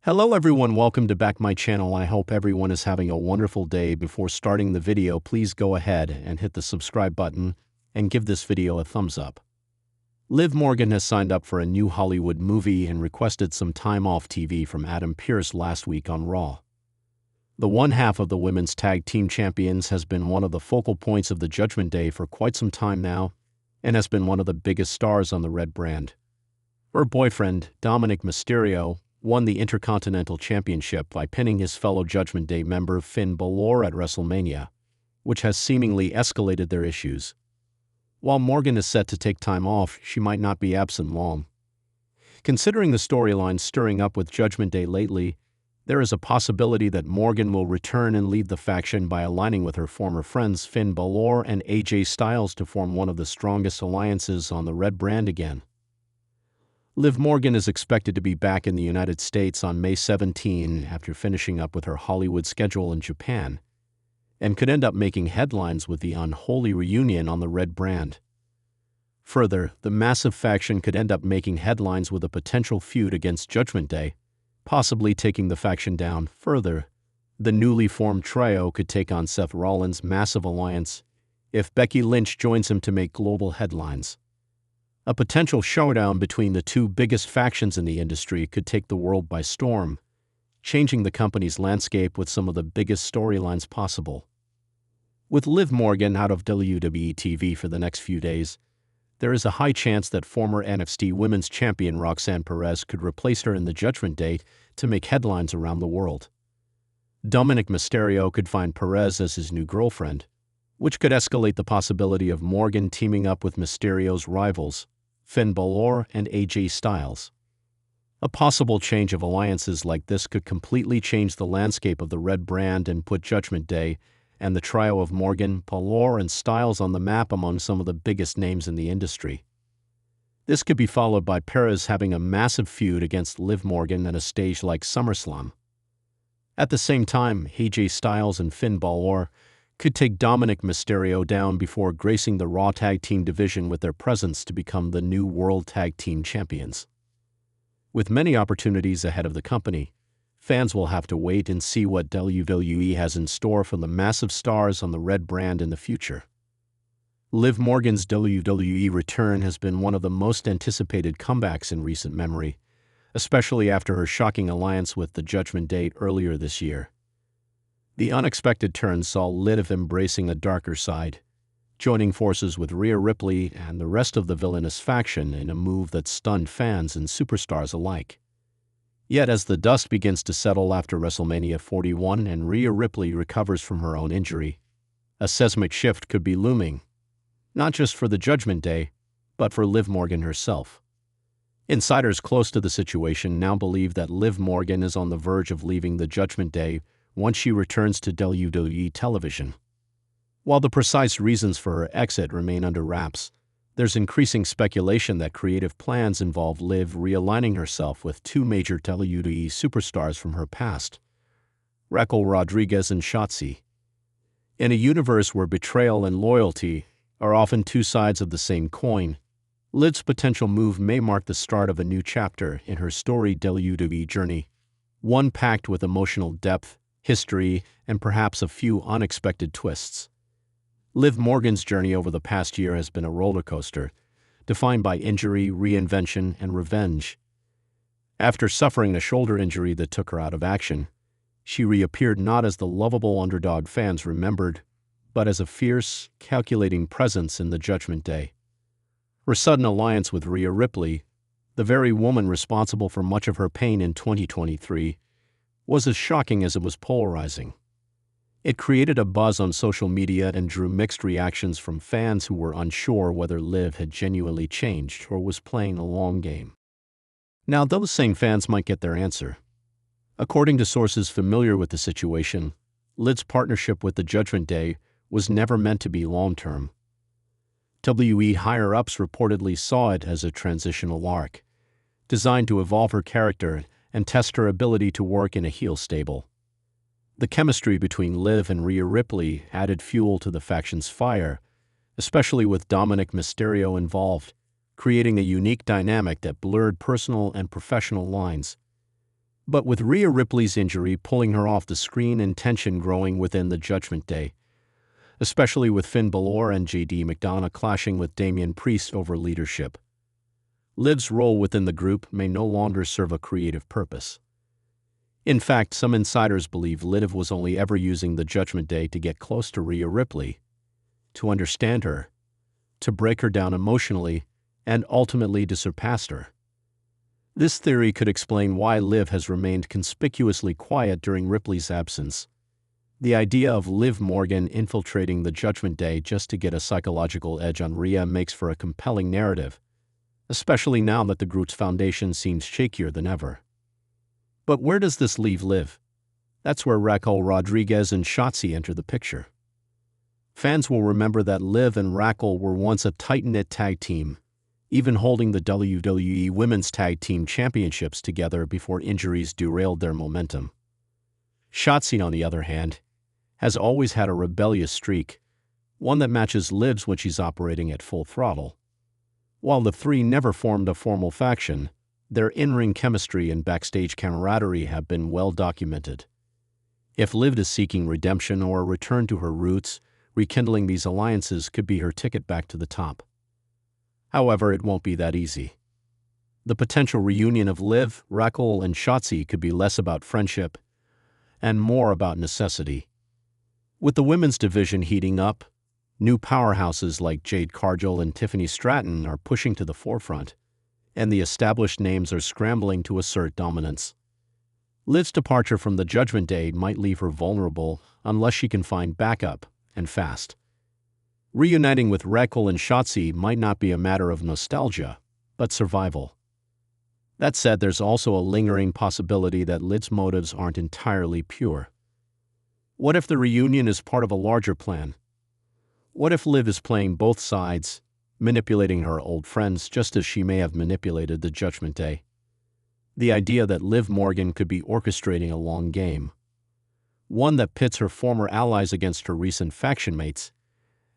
Hello everyone, welcome to back my channel. I hope everyone is having a wonderful day. Before starting the video, please go ahead and hit the subscribe button and give this video a thumbs up. Liv Morgan has signed up for a new Hollywood movie and requested some time off TV from Adam Pearce last week on Raw. The one half of the women's tag team champions has been one of the focal points of the Judgment Day for quite some time now and has been one of the biggest stars on the Red brand. Her boyfriend, Dominic Mysterio, won the Intercontinental Championship by pinning his fellow Judgment Day member Finn Balor at WrestleMania, which has seemingly escalated their issues. While Morgan is set to take time off, she might not be absent long. Considering the storyline stirring up with Judgment Day lately, there is a possibility that Morgan will return and lead the faction by aligning with her former friends Finn Balor and AJ Styles to form one of the strongest alliances on the Red brand again. Liv Morgan is expected to be back in the United States on May 17 after finishing up with her Hollywood schedule in Japan, and could end up making headlines with the unholy reunion on the Red brand. Further, the massive faction could end up making headlines with a potential feud against Judgment Day, possibly taking the faction down. Further, the newly formed trio could take on Seth Rollins' massive alliance if Becky Lynch joins him to make global headlines. A potential showdown between the two biggest factions in the industry could take the world by storm, changing the company's landscape with some of the biggest storylines possible. With Liv Morgan out of WWE TV for the next few days, there is a high chance that former NXT Women's Champion Roxanne Perez could replace her in the Judgment Day to make headlines around the world. Dominic Mysterio could find Perez as his new girlfriend, which could escalate the possibility of Morgan teaming up with Mysterio's rivals, Finn Balor and AJ Styles. A possible change of alliances like this could completely change the landscape of the Red brand and put Judgment Day and the trio of Morgan, Balor, and Styles on the map among some of the biggest names in the industry. This could be followed by Perez having a massive feud against Liv Morgan at a stage like SummerSlam. At the same time, AJ Styles and Finn Balor could take Dominic Mysterio down before gracing the Raw Tag Team division with their presence to become the new World Tag Team Champions. With many opportunities ahead of the company, fans will have to wait and see what WWE has in store for the massive stars on the Red brand in the future. Liv Morgan's WWE return has been one of the most anticipated comebacks in recent memory, especially after her shocking alliance with the Judgment Day earlier this year. The unexpected turn saw Liv embracing a darker side, joining forces with Rhea Ripley and the rest of the villainous faction in a move that stunned fans and superstars alike. Yet as the dust begins to settle after WrestleMania 41 and Rhea Ripley recovers from her own injury, a seismic shift could be looming, not just for the Judgment Day, but for Liv Morgan herself. Insiders close to the situation now believe that Liv Morgan is on the verge of leaving the Judgment Day once she returns to WWE television. While the precise reasons for her exit remain under wraps, there's increasing speculation that creative plans involve Liv realigning herself with two major WWE superstars from her past, Raquel Rodriguez and Shotzi. In a universe where betrayal and loyalty are often two sides of the same coin, Liv's potential move may mark the start of a new chapter in her storied WWE journey, one packed with emotional depth, history, and perhaps a few unexpected twists. Liv Morgan's journey over the past year has been a roller coaster, defined by injury, reinvention, and revenge. After suffering a shoulder injury that took her out of action, she reappeared not as the lovable underdog fans remembered, but as a fierce, calculating presence in the Judgment Day. Her sudden alliance with Rhea Ripley, the very woman responsible for much of her pain in 2023, was as shocking as it was polarizing. It created a buzz on social media and drew mixed reactions from fans who were unsure whether Liv had genuinely changed or was playing a long game. Now, those same fans might get their answer. According to sources familiar with the situation, Liv's partnership with the Judgment Day was never meant to be long-term. WWE higher-ups reportedly saw it as a transitional arc, designed to evolve her character and test her ability to work in a heel stable. The chemistry between Liv and Rhea Ripley added fuel to the faction's fire, especially with Dominic Mysterio involved, creating a unique dynamic that blurred personal and professional lines. But with Rhea Ripley's injury pulling her off the screen and tension growing within the Judgment Day, especially with Finn Balor and JD McDonough clashing with Damian Priest over leadership, Liv's role within the group may no longer serve a creative purpose. In fact, some insiders believe Liv was only ever using the Judgment Day to get close to Rhea Ripley, to understand her, to break her down emotionally, and ultimately to surpass her. This theory could explain why Liv has remained conspicuously quiet during Ripley's absence. The idea of Liv Morgan infiltrating the Judgment Day just to get a psychological edge on Rhea makes for a compelling narrative, especially now that the group's foundation seems shakier than ever. But where does this leave Liv? That's where Raquel Rodriguez and Shotzi enter the picture. Fans will remember that Liv and Raquel were once a tight-knit tag team, even holding the WWE Women's Tag Team Championships together before injuries derailed their momentum. Shotzi, on the other hand, has always had a rebellious streak, one that matches Liv's when she's operating at full throttle. While the three never formed a formal faction, their in-ring chemistry and backstage camaraderie have been well documented. If Liv is seeking redemption or a return to her roots, rekindling these alliances could be her ticket back to the top. However, it won't be that easy. The potential reunion of Liv, Raquel, and Shotzi could be less about friendship and more about necessity. With the women's division heating up, new powerhouses like Jade Cargill and Tiffany Stratton are pushing to the forefront, and the established names are scrambling to assert dominance. Liv's departure from the Judgment Day might leave her vulnerable unless she can find backup, and fast. Reuniting with Raquel and Shotzi might not be a matter of nostalgia, but survival. That said, there's also a lingering possibility that Liv's motives aren't entirely pure. What if the reunion is part of a larger plan? What if Liv is playing both sides, manipulating her old friends just as she may have manipulated the Judgment Day? The idea that Liv Morgan could be orchestrating a long game, one that pits her former allies against her recent faction mates,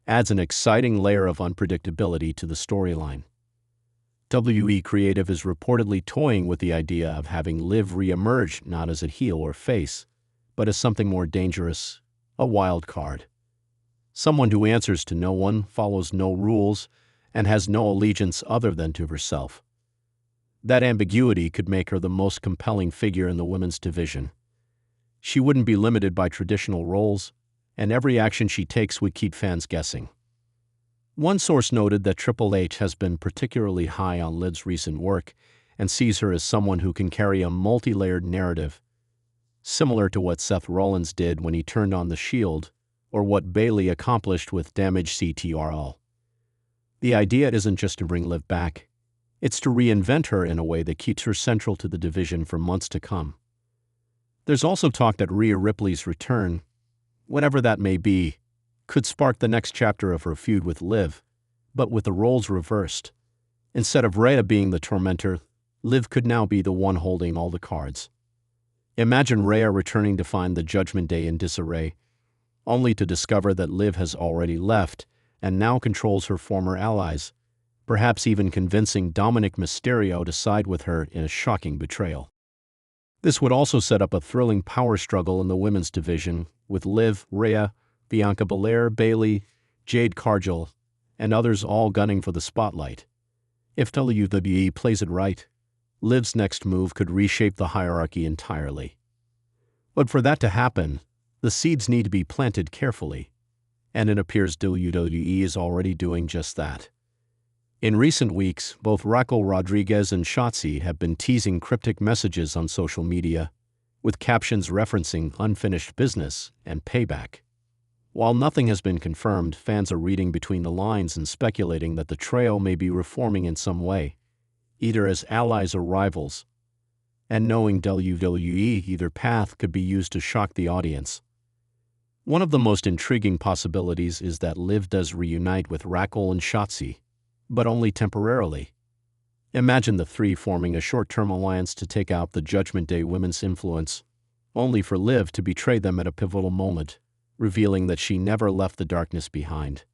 adds an exciting layer of unpredictability to the storyline. WWE Creative is reportedly toying with the idea of having Liv re-emerge not as a heel or face, but as something more dangerous, a wild card. Someone who answers to no one, follows no rules, and has no allegiance other than to herself. That ambiguity could make her the most compelling figure in the women's division. She wouldn't be limited by traditional roles, and every action she takes would keep fans guessing. One source noted that Triple H has been particularly high on Liv's recent work and sees her as someone who can carry a multi-layered narrative, similar to what Seth Rollins did when he turned on the Shield, or what Bayley accomplished with Damage CTRL. The idea isn't just to bring Liv back, it's to reinvent her in a way that keeps her central to the division for months to come. There's also talk that Rhea Ripley's return, whatever that may be, could spark the next chapter of her feud with Liv, but with the roles reversed. Instead of Rhea being the tormentor, Liv could now be the one holding all the cards. Imagine Rhea returning to find the Judgment Day in disarray, only to discover that Liv has already left and now controls her former allies, perhaps even convincing Dominic Mysterio to side with her in a shocking betrayal. This would also set up a thrilling power struggle in the women's division, with Liv, Rhea, Bianca Belair, Bayley, Jade Cargill, and others all gunning for the spotlight. If WWE plays it right, Liv's next move could reshape the hierarchy entirely. But for that to happen, the seeds need to be planted carefully, and it appears WWE is already doing just that. In recent weeks, both Raquel Rodriguez and Shotzi have been teasing cryptic messages on social media, with captions referencing unfinished business and payback. While nothing has been confirmed, fans are reading between the lines and speculating that the trio may be reforming in some way, either as allies or rivals. And knowing WWE, either path could be used to shock the audience. One of the most intriguing possibilities is that Liv does reunite with Raquel and Shotzi, but only temporarily. Imagine the three forming a short-term alliance to take out the Judgment Day women's influence, only for Liv to betray them at a pivotal moment, revealing that she never left the darkness behind.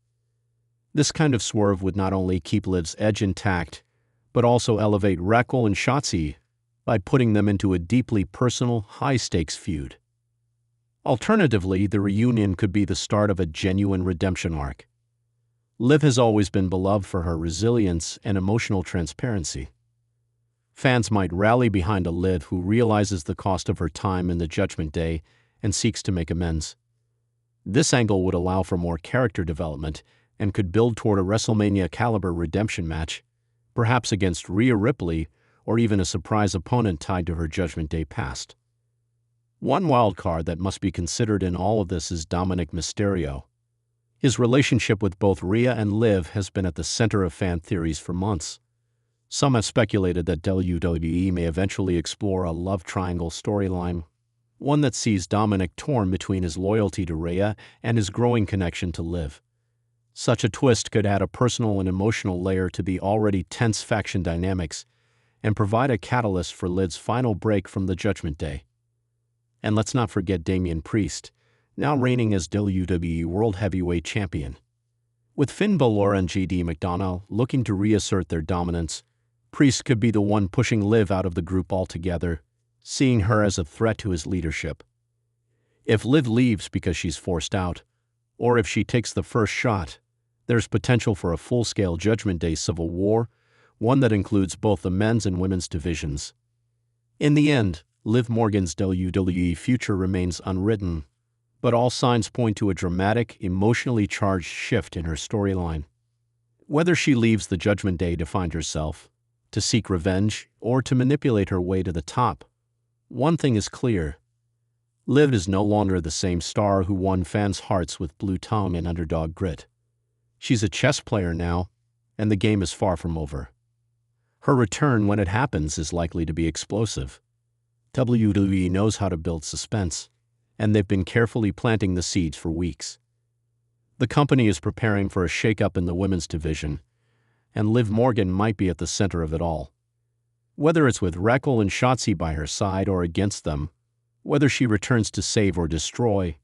This kind of swerve would not only keep Liv's edge intact, but also elevate Raquel and Shotzi by putting them into a deeply personal, high-stakes feud. Alternatively, the reunion could be the start of a genuine redemption arc. Liv has always been beloved for her resilience and emotional transparency. Fans might rally behind a Liv who realizes the cost of her time in the Judgment Day and seeks to make amends. This angle would allow for more character development and could build toward a WrestleMania-caliber redemption match, perhaps against Rhea Ripley or even a surprise opponent tied to her Judgment Day past. One wild card that must be considered in all of this is Dominic Mysterio. His relationship with both Rhea and Liv has been at the center of fan theories for months. Some have speculated that WWE may eventually explore a love triangle storyline, one that sees Dominic torn between his loyalty to Rhea and his growing connection to Liv. Such a twist could add a personal and emotional layer to the already tense faction dynamics and provide a catalyst for Liv's final break from the Judgment Day. And let's not forget Damian Priest, now reigning as WWE World Heavyweight Champion. With Finn Balor and JD McDonough looking to reassert their dominance, Priest could be the one pushing Liv out of the group altogether, seeing her as a threat to his leadership. If Liv leaves because she's forced out, or if she takes the first shot, there's potential for a full-scale Judgment Day civil war, one that includes both the men's and women's divisions. In the end, Liv Morgan's WWE future remains unwritten, but all signs point to a dramatic, emotionally charged shift in her storyline. Whether she leaves the Judgment Day to find herself, to seek revenge, or to manipulate her way to the top, one thing is clear. Liv is no longer the same star who won fans' hearts with blue tongue and underdog grit. She's a chess player now, and the game is far from over. Her return, when it happens, is likely to be explosive. WWE knows how to build suspense, and they've been carefully planting the seeds for weeks. The company is preparing for a shakeup in the women's division, and Liv Morgan might be at the center of it all. Whether it's with Raquel and Shotzi by her side or against them, whether she returns to save or destroy,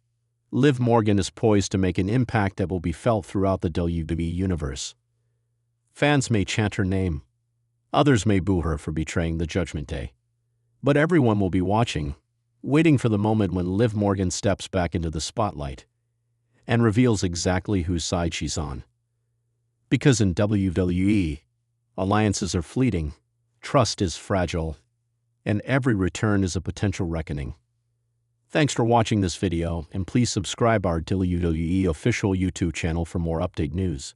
Liv Morgan is poised to make an impact that will be felt throughout the WWE universe. Fans may chant her name. Others may boo her for betraying the Judgment Day. But everyone will be watching, waiting for the moment when Liv Morgan steps back into the spotlight and reveals exactly whose side she's on. Because in WWE, alliances are fleeting, trust is fragile, and every return is a potential reckoning. Thanks for watching this video, and please subscribe our WWE official YouTube channel for more update news.